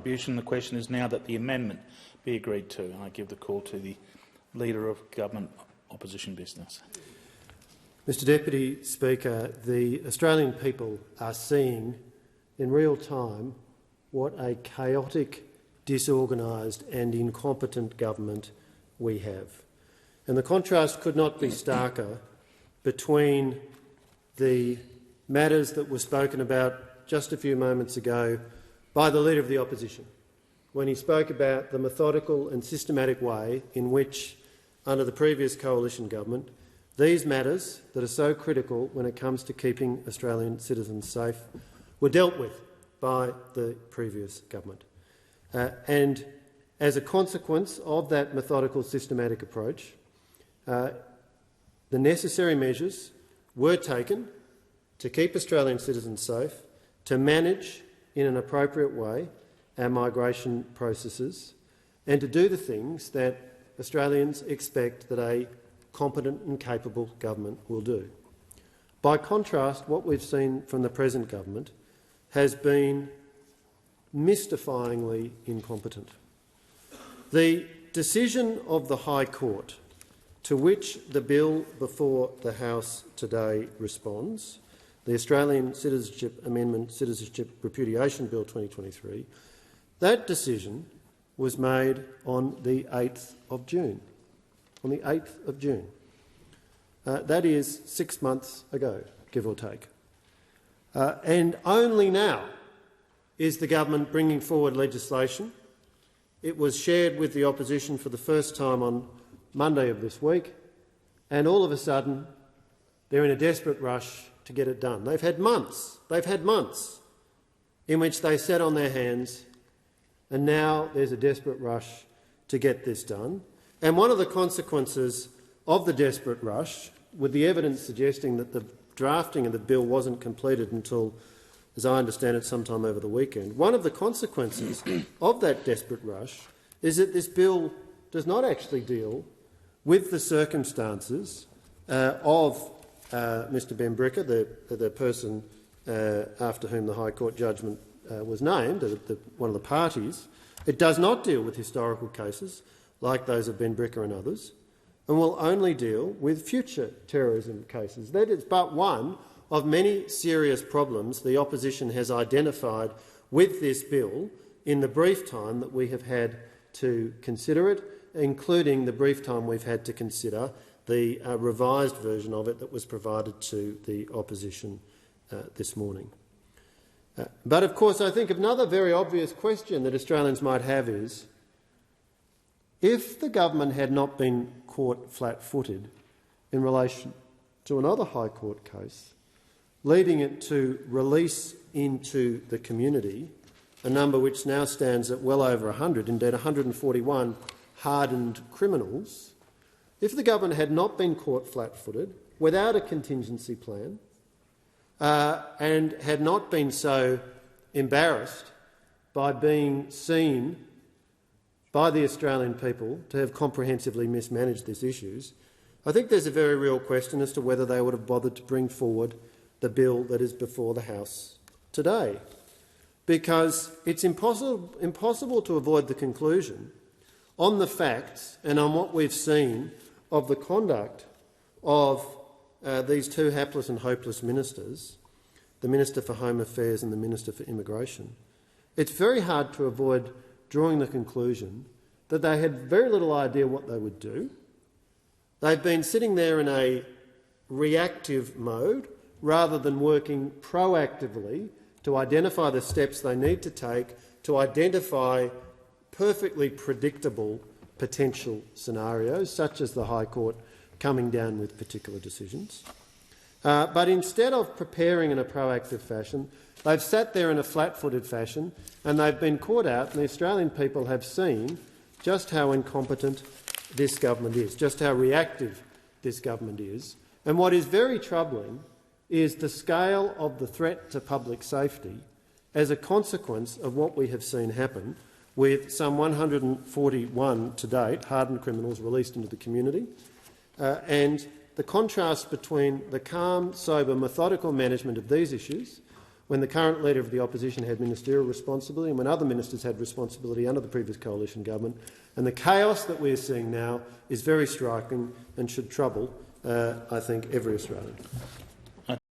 The question is now that the amendment be agreed to, and I give the call to the Leader of Government Opposition Business. Mr Deputy Speaker, the Australian people are seeing in real time what a chaotic, disorganised and incompetent government we have. And the contrast could not be starker between the matters that were spoken about just a few moments ago by the Leader of the Opposition, when he spoke about the methodical and systematic way in which, under the previous coalition government, these matters that are so critical when it comes to keeping Australian citizens safe were dealt with by the previous government. And as a consequence of that methodical, systematic approach, the necessary measures were taken to keep Australian citizens safe, to manage in an appropriate way our migration processes, and to do the things that Australians expect that a competent and capable government will do. By contrast, what we've seen from the present government has been mystifyingly incompetent. The decision of the High Court, to which the bill before the House today responds, the Australian Citizenship Amendment Citizenship Repudiation Bill 2023, that decision was made on the 8th of June. On the 8th of June. That is 6 months ago, give or take. And only now is the government bringing forward legislation. It was shared with the opposition for the first time on Monday of this week, and all of a sudden they're in a desperate rush to get it done. They've had months in which they sat on their hands, and now there's a desperate rush to get this done. And one of the consequences of the desperate rush, with the evidence suggesting that the drafting of the bill wasn't completed until, as I understand it, sometime over the weekend, one of the consequences of that desperate rush is that this bill does not actually deal with the circumstances of Mr Benbricker, the person after whom the High Court judgment was named, one of the parties. It does not deal with historical cases like those of Benbricker and others, and will only deal with future terrorism cases. That is but one of many serious problems the opposition has identified with this bill in the brief time that we have had to consider it, including the brief time we've had to consider the revised version of it that was provided to the opposition this morning. But of course, I think another very obvious question that Australians might have is, if the government had not been caught flat-footed in relation to another High Court case, leading it to release into the community a number which now stands at well over 100, indeed 141 hardened criminals, if the government had not been caught flat-footed, without a contingency plan, and had not been so embarrassed by being seen by the Australian people to have comprehensively mismanaged these issues, I think there's a very real question as to whether they would have bothered to bring forward the bill that is before the House today. Because it's impossible to avoid the conclusion, on the facts and on what we've seen of the conduct of these two hapless and hopeless ministers, the Minister for Home Affairs and the Minister for Immigration, it's very hard to avoid drawing the conclusion that they had very little idea what they would do. They've been sitting there in a reactive mode rather than working proactively to identify the steps they need to take to identify perfectly predictable potential scenarios, such as the High Court coming down with particular decisions. But instead of preparing in a proactive fashion, they've sat there in a flat-footed fashion and they've been caught out, and the Australian people have seen just how incompetent this government is, just how reactive this government is. And what is very troubling is the scale of the threat to public safety as a consequence of what we have seen happen with some 141 to date hardened criminals released into the community, and the contrast between the calm, sober, methodical management of these issues when the current Leader of the Opposition had ministerial responsibility and when other ministers had responsibility under the previous coalition government. And the chaos that we are seeing now is very striking and should trouble, I think, every Australian.